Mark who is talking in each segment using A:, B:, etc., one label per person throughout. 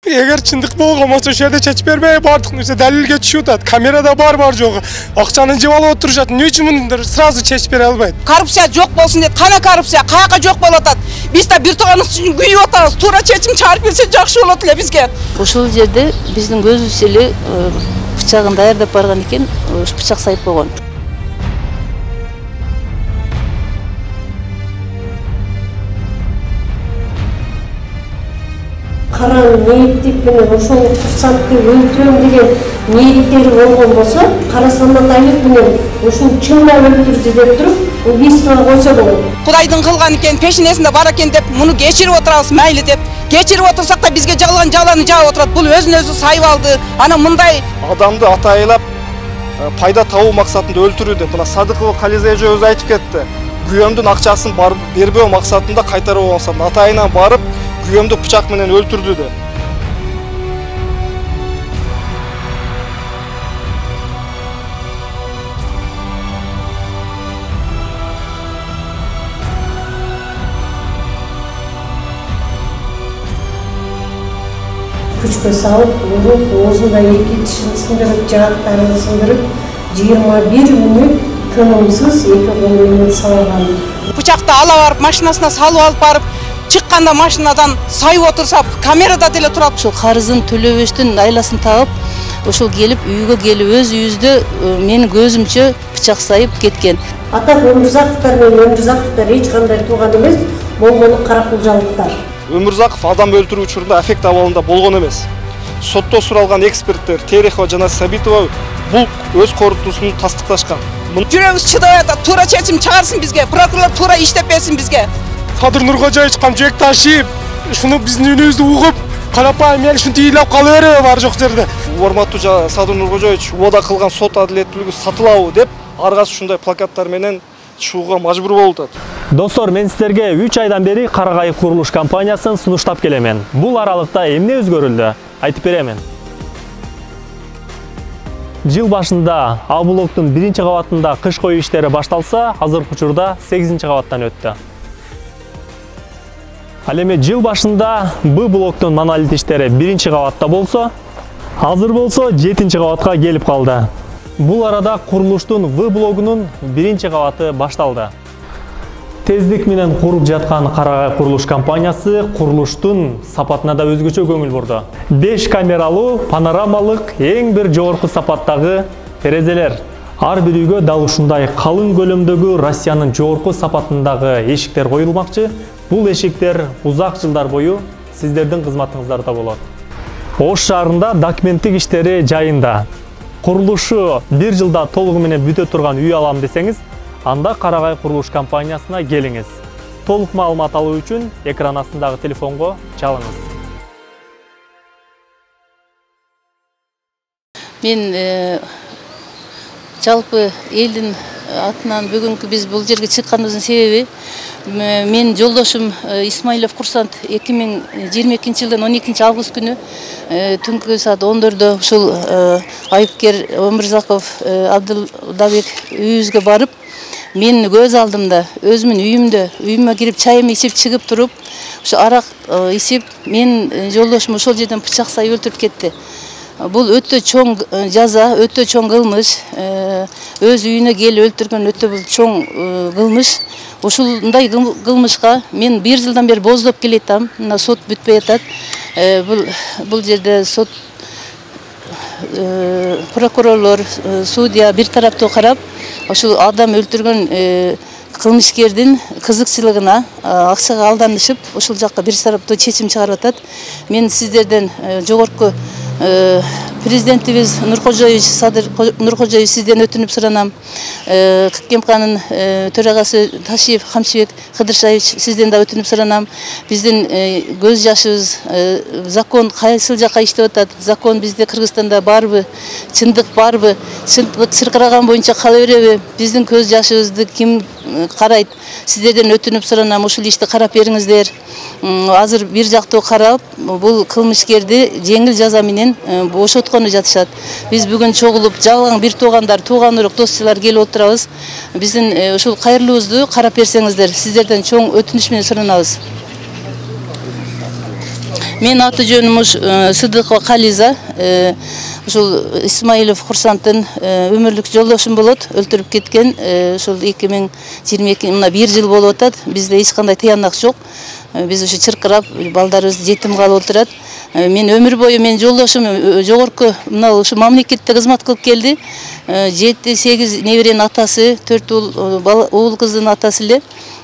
A: Егер чындык болгон болсо ошол жерде чечип бербей бардык нерсе далилге түшүп атат. Камерада бар жогу. Акчаны жеп алып отурушат. Эмне үчүн муну сразу чечип бере албайт?
B: Коррупция жок болсун дейт. Кана коррупция? Каяка жок болуп атат? Биз да бир тууганыбыз үчүн күйүп атабыз. Туура чечим чыгарып берсе жакшы болот эле бизге.
C: Ошол жерде биздин көзүбүз эле бычагын даярдап барган экен, бычак сайып койгон.
D: Караң ниеттик менен ошол курсантты өлтүрөм деген ниеттери болгон болсо, Кара Самат Айылов менен ушул чынлап өлтүрдү деп туруп, убийствого койсо болот.
B: Кудайдын кылган экен, пешинесинде бар экен деп, муну кечирип отурабыз, мейли деп. Кечирип отурсак да бизге жаланы жаап отурат. Бул өзүн өзү сайып алды. Ана мындай
E: адамды атайлап пайда табуу максатында өлтүрүү деп. Мына Садыкова Кализа эже өзү айтып кетти. Күйөөмдүн акчасын бербөө максатында кайтаруу максатында атайынан барып күйөөмдү бычак менен өлтүрдү деп.
D: Күчкө салып, уруп, оозунда 2 тишин сындырып, жаактарын сындырып, 21 мүнөт тынымсыз 2 кол менен салган.
B: Бычакты ала барып, машинасына салып алып барып, чыкканда машинадан сайып отурса, камерада деле турат.
C: Ошол карызын төлөбөштүн айласын тагып, ошол келип үйгө келип өз үйүздө менин көзүмчө бычак сайып кеткен.
D: Атак Өмүрзаковдор менен Өмүрзаковдор эч кандай тууган эмес, болгону каракулжалыктар.
E: Өмүрзаков адам өлтүрүү учурунда аффект абалында болгон эмес. Сотто суралган эксперттер Терехова жана Сабитова бул өз корутуусун тастыкташкан.
B: Жүрөгүбүз чыдабай атат, туура чечим чыгарсын бизге, прокурор туура иштеп берсин бизге.
A: Садыр Нуркожоевич камчек ташып, шуну биздин үнүбүздү угуп, карапайым эл ушинтип ыйлап кала береби бар жок жерде.
E: Урматтуу Садыр Нуркожоевич убада кылган сот адилеттүүлүгү сатылабы деп аргасы ушундай плакаттар менен чыгууга мажбур болуп атат.
F: Достор, мен сіздерге 3 айдан бери Карагай курулуш компаниясын сунуштап келемен. Бул аралыкта эмне өзгөрүлдү? Айтып беремен. Жыл башында А блоктун 1-кабатында кыш кою иштери башталса, азыркы учурда 8-кабаттан өттү. Ал эми жыл башында Б блоктун монолит иштери 1-кабатта болсо, азыр болсо 7-кабатка келип калды. Бул арада курулуштун В блогунун 1-кабаты башталды. Тездик менен куруп жаткан Карагай курулуш компаниясы курулуштун сапатына да өзгөчө көңүл бурду. 5 камералуу, панорамалык, эң бир жогорку сапаттагы терезелер. Ар бир үйгө дал ушундай калың көлөмдөгү Россиянын жогорку сапатындагы эшиктер коюлмакчы. Бул эшиктер узак жылдар бою сиздердин кызматыңыздарда болот. Ош шаарында документтик иштери жайында. Курулушу 1 жылда толугу менен бүтө турган үй алам десеңиз, анда Карагай курулуш компаниясына келиңиз. Толук маалымат алуу үчүн экран астындагы телефонго чалыңыз.
C: Мен жалпы элдин атынан бүгүнкү биз бул жерге чыкканыбыздын себеби мен жолдошум Исмаилов Курсант 2022-жылдын 12 август күнү түнкү саат 10-дордо ушул айыпкер Өмүрзаков Абдылдабек үйүбүзгө барып, мен көз алдымда өзүмүн үйүмө кирип чайым ичип чыгып туруп, ушу арак ичип, мен жолдошум ошол жерден бычак сайып өлтүрүп кетти. Бул өтө чоң жаза, өтө чоң кылмыш, өз үйүнө келип өлтүргөн өтө бул чоң кылмыш. Ушундай кылмышка мен 1 жылдан бери боздоп келатам. Мына сот бүтпөй атат. Бул жерде сот прокурорлор, судья бир тараптуу карап, ошол адам өлтүргөн кылмышкердин кызыкчылыгына, акчага алданышып, ошол жакка бир тараптуу чечим чыгарып атат. Мен сиздерден жогорку президентибиз Садыр Нуркожоевич сизден өтүнүп суранам. КМКнын төрагасы Ташиев Камчыбек Кыдыршаевич сизден да өтүнүп суранам. Биздин көз жашыбыз, закон кайсыл жакка иштеп атат? Закон бизде Кыргызстанда барбы? Чындык барбы? Чындык чыркыраган боюнча кала береби? Биздин көз жашыбызды ким карайт? Сиздерден өтүнүп суранам, ушул ишти карап бериңиздер. Азыр бир жактуу карап, бул кылмышкерди жеңил жаза менен бошоткону жатышат. Биз бүгүн чогулуп, жалган бир туугандар, тууган урук, достчулар келип отурабыз. Биздин ушул кайрылуубузду карап берсеңиздер, сиздерден чоң өтүнүч менен суранабыз. Мен аты жөнүм Сыдыкова Кализа. Ушул Исмаилов Курсанттын өмүрлүк жолдошум болот. Өлтүрүп кеткен. Ушул 2022 мына 1 жыл болуп атат. Бизде эч кандай тыянак жок. Биз ушу чыркырап, балдарыбыз жетим калып отурат. Мен өмүр бою мен жолдошум жогорку мына ушу мамлекетте кызмат кылып келди. 7-8 неберенин атасы, 4 уул кыздын атасы эле.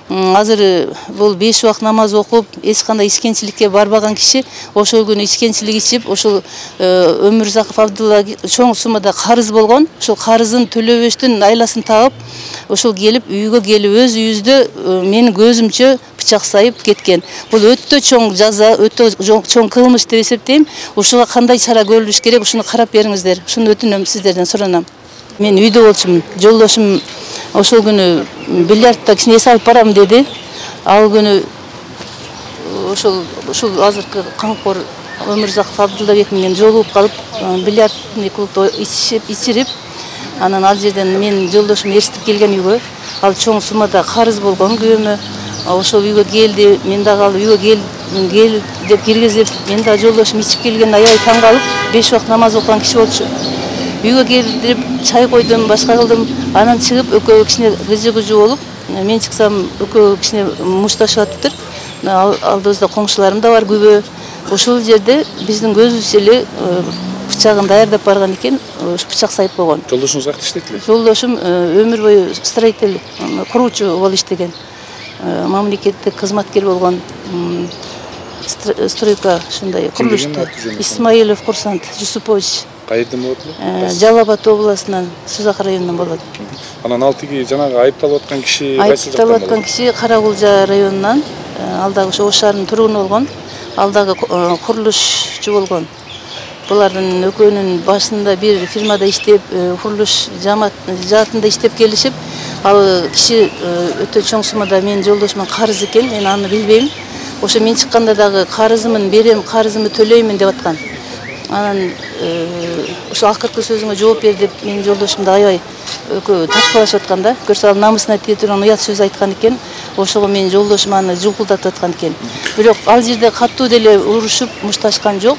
C: Азыр бул 5 убак намаз окуп, эч кандай ичкенчиликке барбаган киши ошол күнү ичкенчилик ичип, ошол Өмүрзаков Абдулла чоң суммада карыз болгон. Ошол карызын төлөбөштүн айласын таап, ошол келип үйгө келип өз үйүбүздө менин көзүмчө бычак сайып кеткен. Бул өтө чоң жаза, өтө чоң кылмыш деп эсептейм. Ушуга кандай чара көрүлүш керек, ушуну карап бериңиздер. Ушуну өтүнөм, сиздерден суранам. Мен үйдө болчумун. Жолдошум ошол күнү бильярдта кичине эс алып барам деди. Ал күнү ушул азыркы камкор Өмүрзаков Абдуллабек менен жолугуп калып, бильярдный клубда ичирип, анан ал жерден мен жолдошум эрситип келген үйгө. Ал чоң суммада карыз болгон күйөөмө. Ошол үйгө келди, мен дагы ал үйгө кел деп киргизип, мен да жолдошум ичип келген аябай таң калып, 5 убак намаз окуган киши болчу. Үйгө келип чай койдум, башка кылдым. Анан чыгып экөө кичине гыжы-гыжы болуп, мен чыксам экөө кичине мушташып атыптыр. Алдыбызда коңшуларым да бар күбө. Ошол жерде биздин көзүбүзчө эле бычагын даярдап барган экен, бычак сайып койгон.
G: Жолдошуңуз кайерде иштейт эле?
C: Жолдошум өмүр бою строитель, куруучу болуп иштеген. Мамлекеттик кызматкер болгон. Стройка ушундай курулушту. Исмаилов Курсант Жусупович.
G: Кайерден болот эле?
C: Жалал Абад областынан, Сузак районунан болот.
G: Анан ал тиги жанагы айыпталып аткан киши
C: кайсы жактан болот? Айыпталып аткан киши Карагулжа районунан, ал дагы ошо Ош шаарынын тургуну болгон. Ал дагы курулушчу болгон. Булардын экөөнүн башында бир фирмада иштеп, курулуш жаатында иштеп келишип, ал киши өтө чоң суммада менин жолдошума карыз экен, мен аны билбейм. Ошо мен чыкканда дагы карызымын берем, карызымды төлөймүн деп аткан. Анан ошо акыркы сөзүңө жооп бер деп менин жолдошум да аябай экөө тарткылашып атканда, көрсө ал намысына тие турган уят сөз айткан экен. Ошого менин жолдошум аны жулкулдатып аткан экен. Бирок ал жерде катуу деле урушуп, мушташкан жок.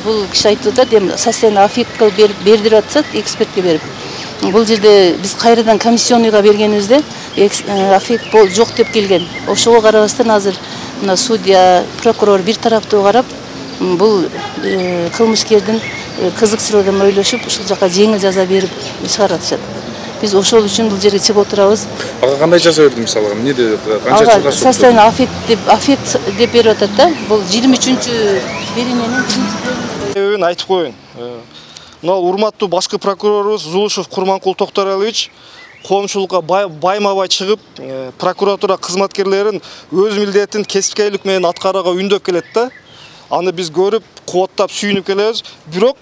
C: Бул киши айтып атат, эми социальный аффектке бердирип атышат, экспертке берип. Бул жерде биз кайрадан комиссионныйга бергенибизде аффект жок деп келген. Ошого карабастан азыр мына судья, прокурор бир тараптуу карап, бул кылмышкердин кызыксырууда ойлошуп, ушул жака жеңил жаза берип чыгарып атышат. Биз ошол үчүн бул жерге чыгып отурабыз.
G: Ага кандай жаза берди мисалы? Эмне деп канча жылга сот?
C: Социальный аффект деп берип атат да. Бул 23-берененин
E: себебин айтып коеюн. Мына урматтуу башкы прокурорубуз Зулушев Курманкул Токторалович коомчулукка байма-бай чыгып, прокуратура кызматкерлерин өз милдетин кесипкейлик менен аткарууга үндөп келет да. Аны биз көрүп, кубаттап, сүйүнүп келебиз. Бирок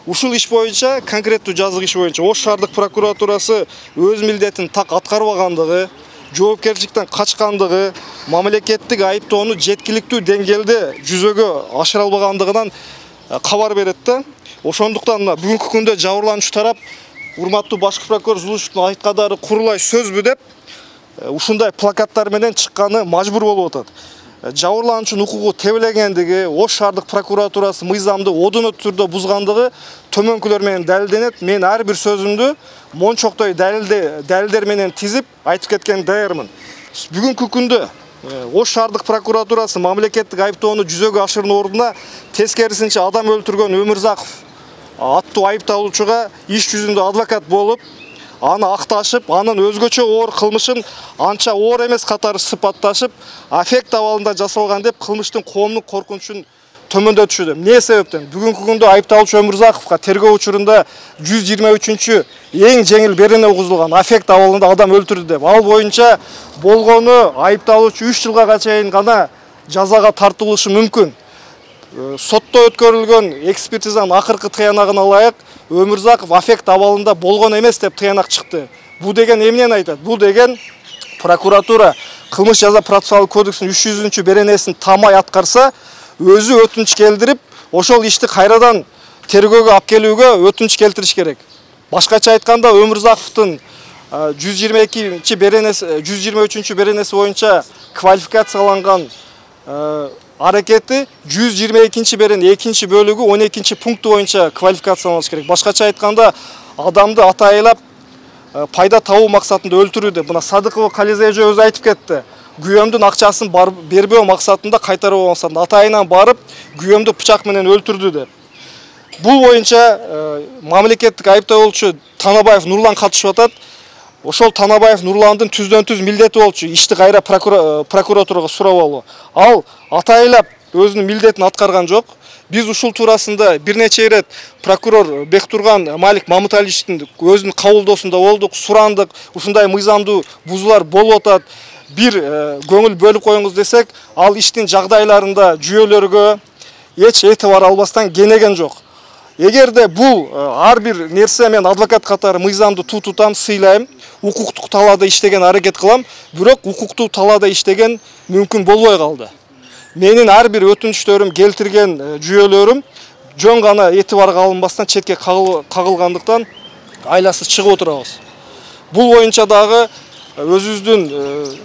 E: ушул иш боюнча, конкреттүү жазык иш боюнча Ош шаардык прокуратурасы өз милдетин так аткарбагандыгы, жоопкерчиликтен качкандыгы, мамлекеттик айыптоону жеткиликтүү деңгээлде жүзөгө ашыра албагандыгынан кабар берет да. Ошондуктан бүгүнкү күндө жабырлануучу тарап урматтуу башкы прокурор Зулушевдин айткандары курулай сөзбү деп ушундай плакаттар менен чыкканы мажбур болуп атат. Жабырлануучунун укугу тебелегендиги, Ош шаардык прокуратурасы мыйзамды одоно түрдө бузгандыгы төмөнкүлөр менен далилденет. Мен ар бир сөзүмдү мончоктой далилдер менен тизип айтып кеткен даярмын. Бүгүнкү күндө Ош шаардык прокуратурасы мамлекеттик айыптоону жүзөгө ашыруунун ордуна тескерисинче адам өлтүргөн Өмүрзаков аттуу айыпталуучуга иш жүзүндө адвокат болуп, аны акташып, анын өзгөчө оор кылмышын анча оор эмес катары сыпатташып, аффект абалында жасалган деп кылмыштын коомдук коркунучун төмөндөтүшүдө. Эмне себептен? Бүгүнкү күндө айыпталуучу Өмүрзаковго тергөө учурунда 123 эң жеңил берене угузулган аффект абалында адам өлтүрдү деп. Ал боюнча болгону айыпталуучу 3 жылга чейин гана жазага тартылышы мүмкүн. Сотто өткөрүлгөн экспертизанын акыркы тыянагына ылайык Өмүрзаков аффект абалында болгон эмес деп тыянак чыкты. Бул деген эмнени айтат? Бул деген прокуратура кылмыш жаза процессуалдык кодексинин 300 беренесин тамай аткарса, өзү өтүнүч келдирип, ошол ишти кайрадан тергөөгө алып келүүгө өтүнүч келтириш керек. Башкача айтканда, Өмүрзаковдун 123 беренеси боюнча квалификацияланган аракети 122 берен 2 бөлүгү 12 пункты боюнча квалификацияланыш керек. Башкача айтканда, адамды атайлап пайда табуу максатында өлтүрүү деп. Мына Садыкова Кализа эже өзү айтып кетти. Күйөөмдүн акчасын бербөө максатында, кайтаруу максатында атайынан барып, күйөөмдү пычак менен өлтүрдү деп. Бул боюнча мамлекеттик айыптоолчу Танабаев Нурлан катышып атат. Ошол Танабаев Нурландын түздөн-түз милдети болчу ишти кайра прокуратурага сурап алуу. Ал атайлап өзүнүн милдетин аткарган жок. Биз ушул туурасында бир нече ирет прокурор Бектурган Малик Мамыталиевдин өзүнүн кабылдоосунда болдук, сурандык, ушундай мыйзамдуу бузуулар болуп атат. Бир көңүл бөлүп коюңуз десек, ал иштин жагдайларында жүйөлөргө эч этибар албастан кенеген жок. Эгерде бул ар бир нерсе мен адвокат катары мыйзамды тутам, сыйлайм, укуктук талаада иштеген аракет кылам, бирок укуктуу талаада иштеген мүмкүн болбой калды. Менин ар бир өтүнүчтөрүм, келтирген жүйөлөрүм жөн гана этибарга алынбастан четке кагылгандыктан айласыз чыгып отурабыз. Бул боюнча дагы өзүбүздүн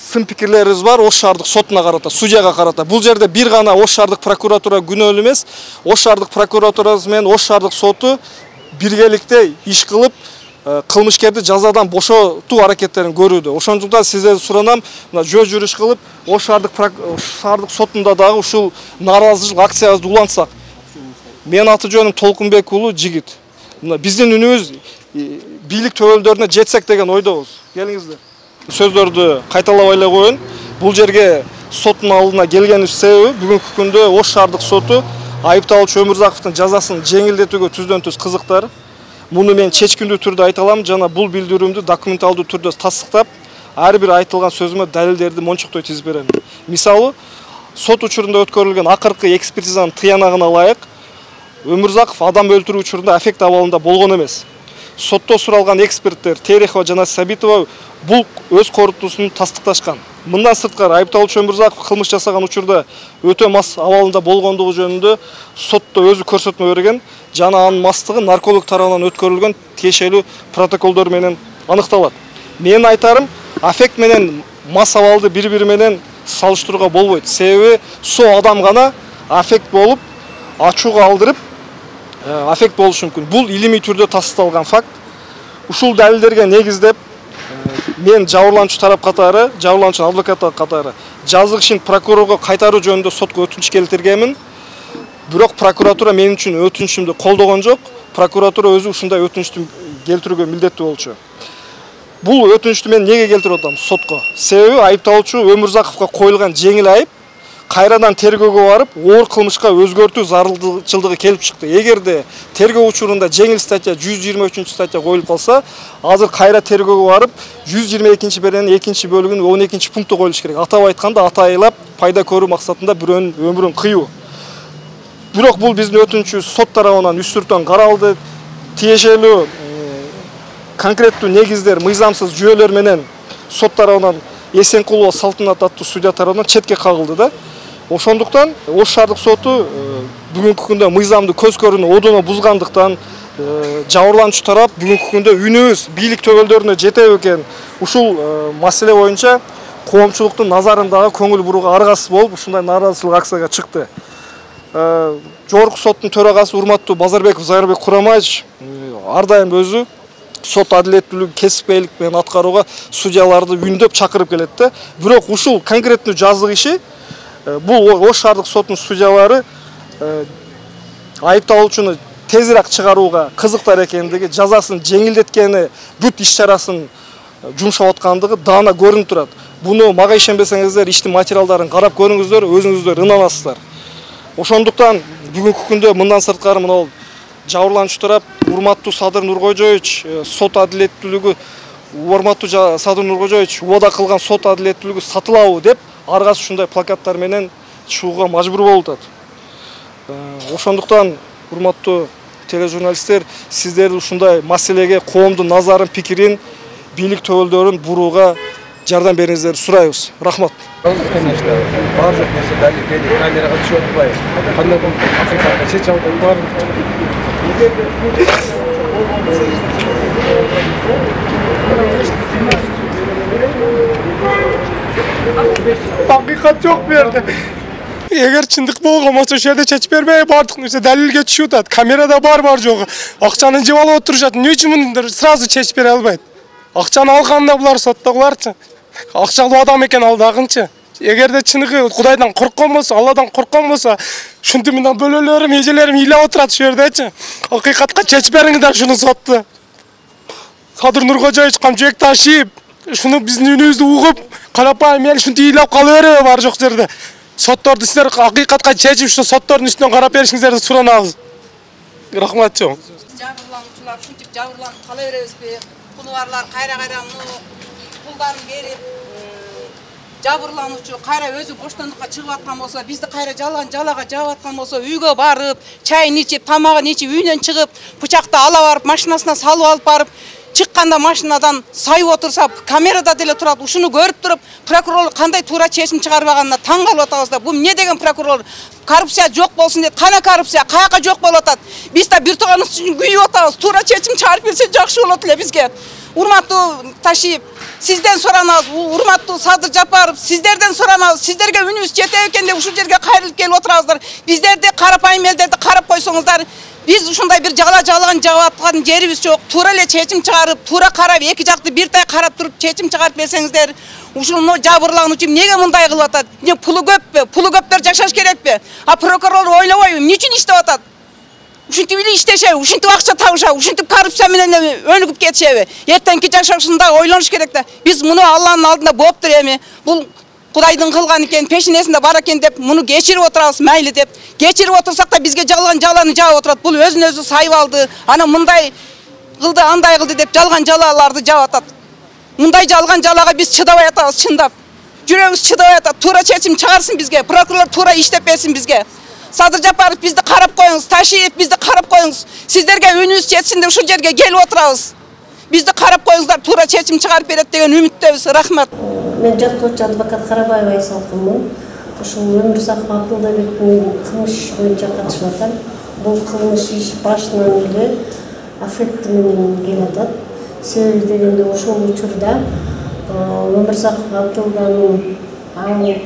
E: сын пикирлерибиз бар Ош шаардык сотуна карата, судьяга карата. Бул жерде бир гана Ош шаардык прокуратура күнөөлүү эмес, Ош шаардык прокуратурасы менен Ош шаардык соту биргеликте иш кылып, кылмышкерди жазадан бошотуу аракеттерин көрүүдө. Ошондуктан сиздерден суранам, мына жөө жүрүш кылып, Ош шаардык сотунда дагы ушул нааразычылык акциябызды улантсак. Менин аты жөнүм Толкунбек уулу Жигит. Мына биздин үнүбүз бийлик төбөлдөрүнө жетсек деген ойдобуз. Келиңиздер. Сөздөрдү кайталабай эле коеюн. Бул жерге соттун алдына келгенибиз себеби бүгүнкү күндө Ош шаардык соту айыпталуучу Өмүрзаковдун жазасын жеңилдетүүгө түздөн-түз кызыктар. Муну мен чечкиндүү түрдө айта алам жана бул билдирүүмдү документалдуу түрдө тастыктап, ар бир айтылган сөзүмө далилдерди мончоктой тизип берем. Мисалы, сот учурунда өткөрүлгөн акыркы экспертизанын тыянагына ылайык, Өмүрзаков адам өлтүрүү учурунда аффект абалында болгон эмес. Сотто суралган эксперттер Терехова жана Сабитова бул өз корутуусун тастыкташкан. Мындан сырткары айыпталуучу Өмүрзаков кылмыш жасаган учурда өтө мас абалында болгондугу жөнүндө сотто өзү көрсөтмө берген жана анын мастыгы нарколог тарабынан өткөрүлгөн тиешелүү протоколдор менен аныкталат. Менин айтарым, аффект менен мас абалды бири-бири менен салыштырууга болбойт. Себеби со адам гана аффект болуп, ачууга алдырып, аффект болушу мүмкүн. Бул илимий түрдө тастыкталган факт. Ушул далилдерге негиздеп мен жабырлануучу тарап катары, жабырлануучу адвокат катары жазык ишин прокурорго кайтаруу жөнүндө сотко өтүнүч келтиргенмин. Бирок прокуратура мен үчүн өтүнүчүмдү колдогон жок. Прокуратура өзү ушундай өтүнүчтү келтирүүгө милдеттүү болчу. Бул өтүнүчтү мен неге келтирип атам сотко? Себеби айыпталуучу Өмүрзаковго коюлган жеңил айып кайрадан тергөөгө барып, оор кылмышка өзгөртүү зарылчылыгы келип чыкты. Эгерде тергөө учурунда жеңил статья 123 статья коюлуп калса, азыр кайра тергөөгө барып, 122 беренин 2 бөлүгүн 12 пункту коюлуш керек. Атап айтканда, атайлап пайда көрүү максатында бирөөнүн өмүрүн кыйуу. Бирок бул биздин өтүнүчүбүз сот тарабынан үстүртөн каралды. Тиешелүү конкреттүү негиздер мыйзамсыз жүйөлөр менен сот тарабынан Эсенкулова Салтынат аттуу судья тарабынан четке кагылды да. Ошондуктан Ош шаардык соту бүгүнкү күндө мыйзамды көз көрүүнү одоно бузгандыктан жабырлануучу тарап бүгүнкү күндө үнүбүз бийлик төбөлдөрүнө жетеби экен. Ушул маселе боюнча коомчулуктун назарындагы көңүл бурууга аргасыз болуп, ушундай нааразычылык акцияга чыкты. Жогорку соттун төрагасы урматтуу Базарбеков Зайырбек Курамаевич ар дайым өзү сот адилеттүүлүгү кесипкейлик менен аткарууга судьяларды үндөп чакырып келет да. Бирок ушул конкреттүү жазык иши бул Ош шаардык сотунун судьялары айыпталуучуну тезирээк чыгарууга кызыктар экендиги, жазасын жеңилдеткени, бүт иш-чарасын жумшап аткандыгы даана көрүнүп турат. Буну мага ишенбесеңиздер, иштин материалдарын карап көрүңүздөр, өзүңүздөр ынанасыздар. Ошондуктан бүгүнкү күндө мындан сырткары мына жабырлануучу тарап урматтуу Садыр Нуркожоевич сот адилеттүүлүгү Садыр Нуркожоевич убада кылган сот адилеттүүлүгү сатылабы деп аргасы ушундай плакаттар менен чыгууга мажбур болуп атат. Ошондуктан урматтуу тележурналисттер, сиздер ушундай маселеге коомдун назарын, пикирин, бийлик төбөлдөрүн бурууга жардам бериңиздерди сурайбыз. Рахмат.
H: Конечно, бардык нерсе далилденip камерага түшүп атпай, кандай болуп акыйкатта чечип алган бар.
A: Hakikat yok bu yerde. Eğer çındık bolğan bolsa şu yerde çeçip bermey bardык nерсе dalilge түшүп атат. Камерада бар жогу. Акчаны жеп алып отурушат. Эмне үчүн муну сразу чечип бере албайт? Акчаны алганда булар соттогуларчы. Акчалуу адам экен алдагынчы. Эгерде чыныгы Кудайдан корккон болсо, Алладан корккон болсо, ушинтип менен бөлөлөрүм, эжелерим ыйлап отурат шу жердечи. Акыйкатка чечип бериңиздер шуну сотту. Кадыр Нуркожоевич камчыбек ташып, шуну биздин үнүбүздү угуп, карапайым эл ушинтип ыйлап кала береби бар жок жерде. Сотторду силер акыйкатка чечип, ушу соттордун үстүнөн карап беришиңиздерди суранабыз. Рахмат чоң.
B: Жабырлануучулар ушинтип жабырланып кала беребизби? Пулу барлар кайра пулдарын берип, жабырлануучу кайра өзү боштондукка чыгып аткан болсо, бизди кайра жалган жалага жаап аткан болсо, үйгө барып, чайын ичип, тамагын ичип, үйүнөн чыгып, бычакты ала барып, машинасына салып алып барып, чыкканда машинадан сайып отурса, камерада деле турат. Ушуну көрүп туруп, прокурор кандай туура чечим чыгарбаганына таң калып атабыз да. Бул эмне деген прокурор? Коррупция жок болсун дейт. Кана коррупция? Каяка жок болуп атат? Биз да бир туганыбыз үчүн күйүп атабыз. Туура чечим чыгарып берсе жакшы болот эле бизге. Урматтуу Ташиев, сизден суранабыз. Урматтуу Садыр Жапаров, сиздерден суранабыз. Сиздерге үнүбүз жетет экен деп ушул жерге кайрылып келип отурабыздар. Биздерди карапайым элдерди карап койсоңуздар. Biz ушундай бир жалган жаап аткан жерибиз жок. Туура эле чечим чыгарып, туура карап, эки жакты бир тай карап туруп чечим чыгарып берсеңиздер, ушуну жабырлануучу эмнеге мындай кылып атат? Эмне пулу көппү? Пулу көптөр жашаш керекпи? А прокурор ойлобойбу? Эмне үчүн иштеп атат? Ушинтип эле иштешеби? Ушинтип акча табышабы? Ушинтип коррупция менен өнүгүп кетишеби? Эртеңки жашашында ойлонуш керек да. Биз муну Алланын алдында болуптур эми. Бул Кудайдын кылган экен, пешинесинде бар экен деп, муну кечирип отурабыз, мейли деп. Кечирип отурсак да бизге жалган жаланы жаап отурат. Бул өзүн өзү сайып алды. Ана мындай кылды, андай кылды деп жалган жалаларды жаап атат. Мындай жалган жалага биз чыдабай атабыз, чындап. Жүрөгүбүз чыдабай атат. Туура чечим чыгарсын бизге. Прокурор туура иштеп берсин бизге. Садыр Жапаров бизди карап коюңуз, Ташиев бизди карап коюңуз. Сиздерге үнүбүз жетсин деп ушул жерге келип отурабыз. Бизди карап коюңуздар, туура чечим чыгарып берет деген үмүттөбүз. Рахмат.
D: Мен жаттоочу адвокат Карабаева Айсалкынмын. Ушул Өмүрзаков Абдылдабектин кылмыш иши боюнча катышып атам. Бул кылмыш иш башынан эле аффект менен келатат. Себеби дегенде ошол учурда Өмүрзаков Абдылданын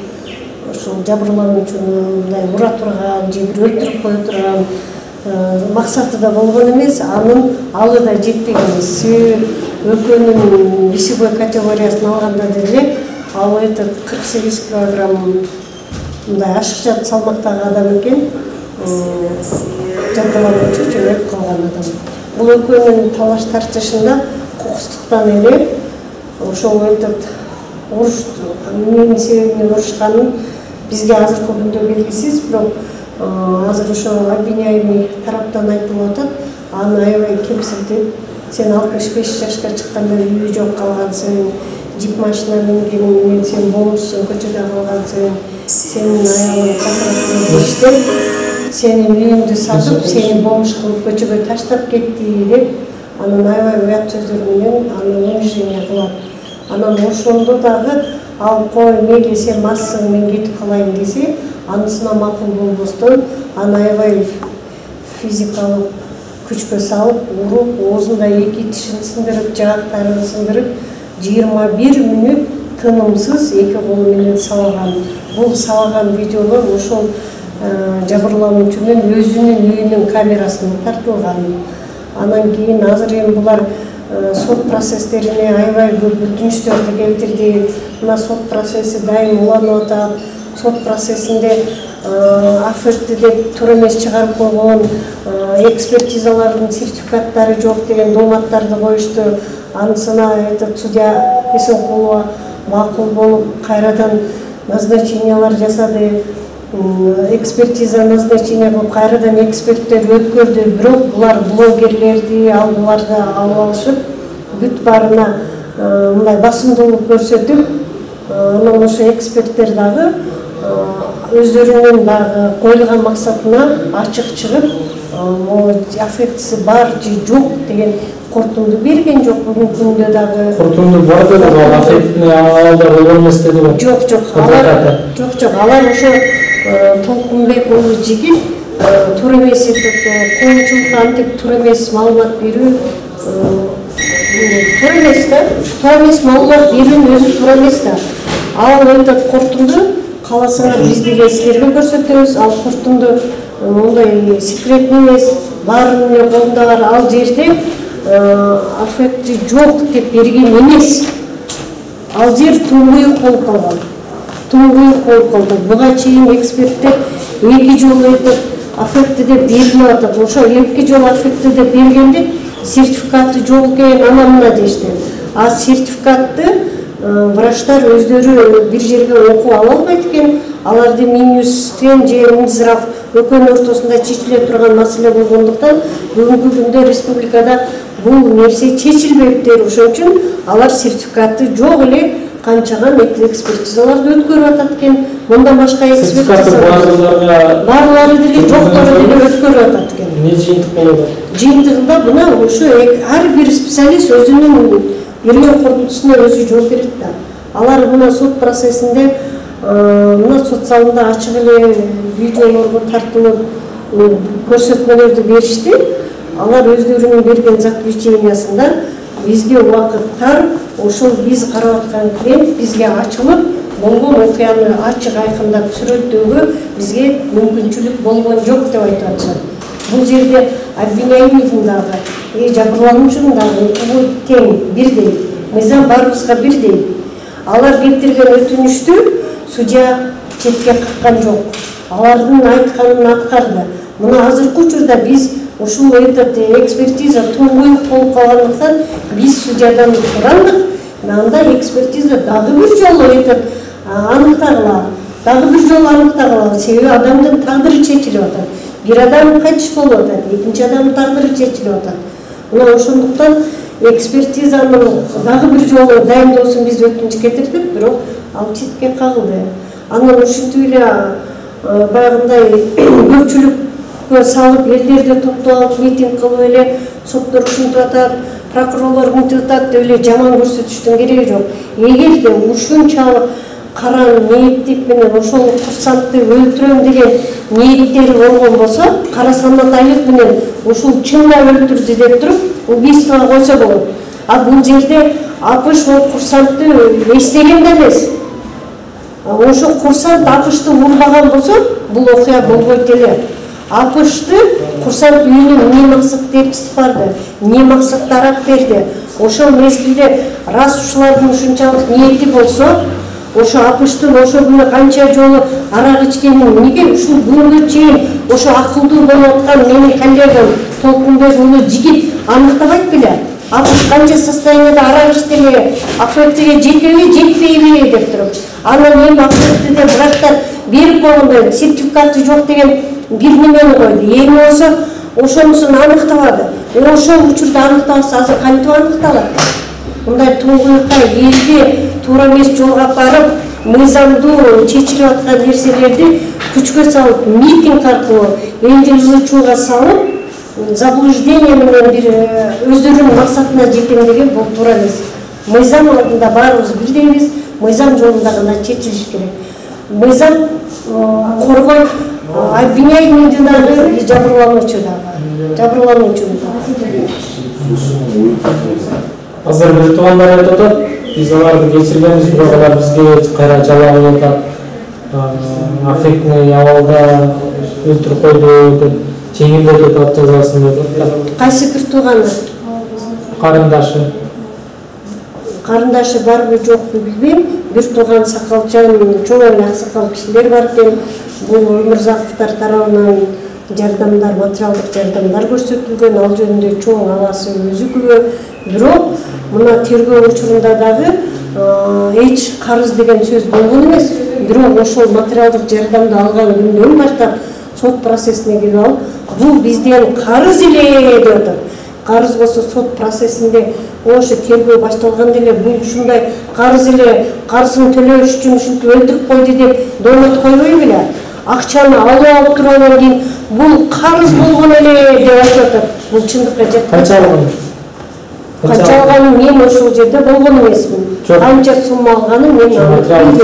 D: ушул жабырлануучуну мындай ура турган, же бир өлтүрүп кое турган максаты да болгон эмес, анын алы да жетпеген эмес. Себеби өкөнүн весевой категориясын алганда деле ал этот 48 килограмм мындай ашыкча салмактагы адам экен. Жабырлануучу же өлүп калган адам. Бул өкөнүн талаш тартышында кукустуктан эле ошол этот уруш эмненин себебинен урушканын бизге азыркы күндө белгисиз, бирок азыр ошо обвиняемый тараптан айтылып атат. Аны аябай кемсинтип, сен 65 жашка чыкканда үйү жок калгансың, жип машина мингениң менен сен болмушсуң, көчөдө калгансың, сенин аялың прокуратурада иштеп, сенин үйүңдү сатып, сени болмуш кылып көчөгө таштап кетти деп, анан аябай уят сөздөр менен аны унижение кылат. Анан ошондо дагы ал кой мейли сен массың, мен кетип калайын десе, анысына макул болбостон, аны аябай физикалык күчкө салып, уруп, оозунда 2 тишин сындырып, жаактарын сындырып, 21 мүнөт тынымсыз 2 колу менен сабаган. Бул сабаган видеолор ошол жабырлануучунун өзүнүн үйүнүн камерасына тартылган. Анан кийин азыр эми булар сот процесстерине аябай көп бүтүнүштөрдү келтирди. Мына сот процесси дайым уланып атат. Сот процессинде аффекти деп туура эмес чыгарып койгон, экспертизалардын сертификаттары жок деген дооматтарды коюшту. Анысына этот судья Исенкулова макул болуп кайрадан назначениялар жасады. Экспертиза назначение кылып кайрадан эксперттер өткөрдү. Бирок булар блогерлерди, буларды алып алышып, бүт баарына мындай басымдуулук көрсөтүп, анан ошо эксперттер дагы өздөрүнүн дагы коюлган максатына ачык чыгып, аффектisi бар же жок деген кортумду берген жок. Бүгүнкү күндө дагы
I: кортумду бар деди, ал аффектини алдар болгон эмес деди го.
D: Жок, алар ошо Толкунбек уулу жигит туура эмес коомчулукка антип туура эмес маалымат берүү, туура эмес да, туура эмес маалымат берүүнүн өзү туура эмес да. Ал өйтөт куртунду кааласаңар биз деле силерге көрсөтөбүз. Ал куртунду мондай секретный эмес, баарын эле колунда бар. Ал жерде аффекти жок деп берген эмес. Ал жер туңгуюк болуп калган. Туңгуюк болуп калды. Буга чейин эксперттер 2 жолу өтүп аффекти деп берилип атат. Ошо 2 жолу аффекти деп бергенде сертификаты жок экен, анамына дешти. А сертификатты врачтар өздөрү бир жерге окуп ала албайт экен. Аларды Минюстен же Минздрав экөөнүн ортосунда чечиле турган маселе болгондуктан бүгүнкү күндө республикада бул нерсе чечилбептир. Ошон үчүн алар сертификаты жок эле канчаган экспертизаларды өткөрүп атат экен. Мындан башка экспертиза барлары деле жоктору деле өткөрүп атат экен.
I: Эмне жыйынтык болот?
D: Жыйынтыгында мына ошо ар бир специалист өзүнүн берген корутуусуна өзү жооп берет да. Алар мына сот процессинде мына сот залында ачык эле видеолорго тартылып көрсөтмөлөрдү беришти. Алар өздөрүнүн берген заключениясында бизге убакыттар ошол биз карап аткан клиент бизге ачылып болгон окуяны ачык айкындап сүрөттөөгө бизге мүмкүнчүлүк болгон жок деп айтып атышат. Бул жерде обвиняемыйдын дагы, жабырлануучунун дагы укугу тең, бирдей. Мыйзам баарыбызга бирдей. Алар келтирген өтүнүштү судья четке каккан жок. Алардын айтканын аткарды. Мына азыркы учурда биз ушул экспертиза туңгуюк болуп калгандыктан биз судьядан сурандык. Анда экспертиза дагы бир жолу аныктагыла. Дагы бир жолу аныктагыла. Себеби адамдын тагдыры чечилип атат. Бир адам кайтыш болуп атат, экинчи адамдын тагдыры чечилип атат. Мына ошондуктан экспертизанын дагы бир жолу дайындоосун биз өтүнүч кетирдик, бирок ал четке кагылды. Анан ушинтип эле баягындай көпчүлүккө салып, элдерди топтоп алып митинг кылып эле соттор ушинтип атат, прокурорлор мынтип атат деп эле жаман көрсөтүштүн кереги жок. Эгерде ушунчалык кара ниеттик менен ошол курсантты өлтүрөм деген ниеттери болгон болсо, кара санатайлык менен ушул чындап өлтүрдү деп туруп, убийствого койсо болот. А бул жерде Апыш ол курсантты эстеген да эмес. Ошо курсант Апышты урбаган болсо, бул окуя болбойт эле. Апышты курсант үйүнө эмне максат эркитип барды, эмне максатта арак берди. Ошол мезгилде раз ушулардын ушунчалык ниети болсо, ошо Апыштын ошо күнү канча жолу арак ичкенин эмнеге ушул күнгө чейин ошо акылдуу болуп аткан менин коллегам Толкунбек уулу жигит аныктабайт беле? Апыш канча состоянияда арак ичтиби, аффектиге жетеби, жетпейби деп туруп. Анан эми аффекти деп врачтар берип койгондо сертификаты жок деген бир немени койду. Эми болсо ошонусун аныктабады. Ошол учурда аныкталса азыр кантип аныкталат? Мындай туңгуюкка элди туура эмес жолго апарып, мыйзамдуу чечилип аткан нерселерди күчкө салып, митинг аркылуу элди ызычууга салып, заблуждение менен бир өздөрүнүн максатына жетем деген бул туура эмес. Мыйзам алдында баарыбыз бирдейбиз, мыйзам жолунда гана чечилиш керек. Мыйзам коргойт обвиняемыйды дагы, жабырлануучу дагы.
I: Азыр бир туугандар айтып атат, биз аларды кечиргенбиз, бирок алар бизге кайра жалагып атат. Аффектный абалда өлтүрүп койду деп жеңилдетип атат жазасын деп атат.
D: Кайсы бир тууганы? Карындашы барбы жокпу билбейм. Бир тууган сакалчан, чоң эле аксакал кишилер бар экен. Бул Өмүрзаковдор тарабынан жардамдар, материалдык жардамдар көрсөтүлгөн, ал жөнүндө чоң агасы өзү күбө. Бирок мына тергөө учурунда дагы эч карыз деген сөз болгон эмес. Бирок ошол материалдык жардамды алган күндөн баштап сот процессине кирип алып, бул бизден карыз эле деп атат. Карыз болсо сот процессинде ошо тергөө башталганда эле бул ушундай карыз эле, карызын төлөш үчүн ушинтип өлтүрүп койду деп доомат койбой беле? Акчаны алып тургандан кийин бул карыз болгон эле деп айтып атат. Бул чындыкка жетпейт. Канча алганын мен ошол жерде болгон эмесмин. Канча сумма алганын мен материалдык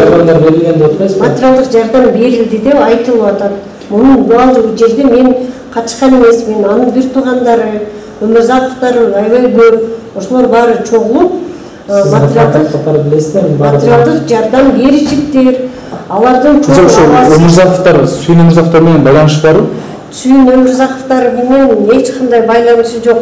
D: жардам берилди деп айтылып атат. Мунун бул жерде мен катышкан эмесмин. Анын бир туугандары, Өмүрзаковдор, Айбек, ошолор баары чогулуп материалдык жардам беришиптир. Алардын чоң
I: Өмүрзаковдор, Сүйүн Өмүрзаковдор менен байланыш барбы?
D: Сүйүн Өмүрзаковдор менен эч кандай байланышы жок.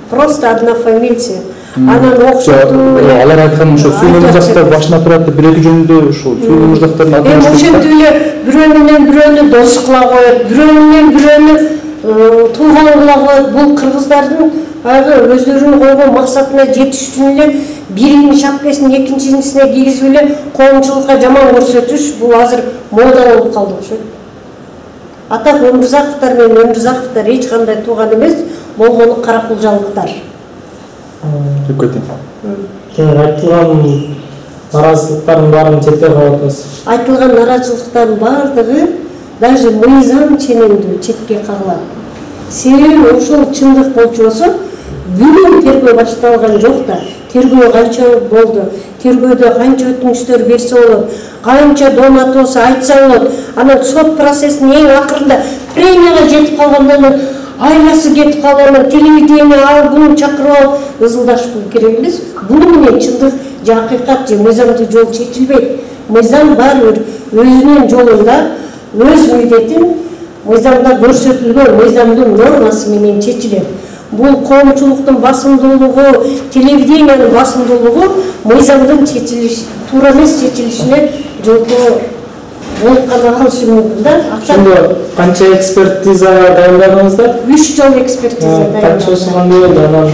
D: Просто одна фамилия. Анан окшотуу.
I: Алар айткан ошо Сүйүн Өмүрзаковдор башына турат деп бир-эки жөнүндө ушул Сүйүн Өмүрзаковдордун аты.
D: Ошентип эле бирөө менен бирөөнү дос кыла коет, бирөө менен бирөөнү тууган кыла коет. Бул кыргыздардын өздөрүнүн койгон максатына жетиш үчүн эле биринин шапкасын экинчисине кийгизип эле коомчулукка жаман көрсөтүш бул азыр мода болуп калды окшойт. Атак Өмүрзаковдор менен Өмүрзаковдор эч кандай тууган эмес, болгону каракулжалыктар.
I: Деп кетем.
J: Айтылган наразылыктардын баарын четке кагып атасыз.
D: Айтылган наразылыктардын баардыгы даже мыйзам ченемдүү четке кагылат. Себеби ошол чындык болчу болсо, бүгүн тергөө башталган жок да. Тергөө канча болду? Тергөөдө канча өтүнүчтөр берсе болот? Канча донатосы айтса болот? Анан сот процессинин эң акырында премияга жетип калгандан айласы кетип калгандан телевидение ал буну чакырып алып ызылдашып керек эмес. Буну менен чындык же акыйкат же мыйзамдуу жол чечилбейт. Мыйзам бар өзүнүн жолунда өз милдетин мыйзамда көрсөтүлгөн мыйзамдын нормасы менен чечилет. Бул коомчулуктун басымдуулугу, телевидениянын басымдуулугу мыйзамдын туура эмес чечилишине жолкоо болуп кала калышы мүмкүн да.
J: Ошондо канча экспертизага даярдадыңыздар?
D: 3 жол экспертиза даярдадым.
J: Канчасы кандай болду? Анан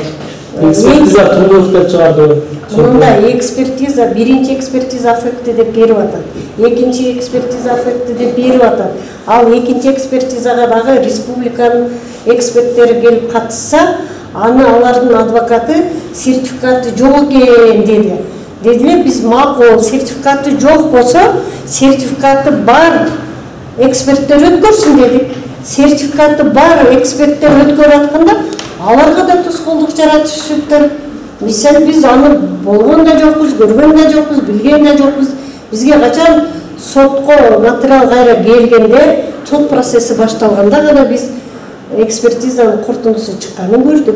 J: экспертиза турдук деп чыгарды.
D: Мында экспертиза, биринчи экспертиза аффекти деп берип атат. Экинчи экспертиза аффекти деп берип атат. Ал экинчи экспертизага дагы республиканын эксперттери келип катышса, аны алардын адвокаты сертификаты жок экен деди. Дедилер биз макул, сертификаты жок болсо, сертификаты бар эксперттер өткөрсүн дедик. Сертификаты бар эксперттер өткөрүп атканда аларга да тоскоолдук жаратышыптыр. Биз аны болгон да жокпуз, көргөн да жокпуз, билген да жокпуз. Бизге качан сотко материал кайра келгенде, сот процесси башталганда гана биз экспертизанын корутундусу чыкканын көрдүк.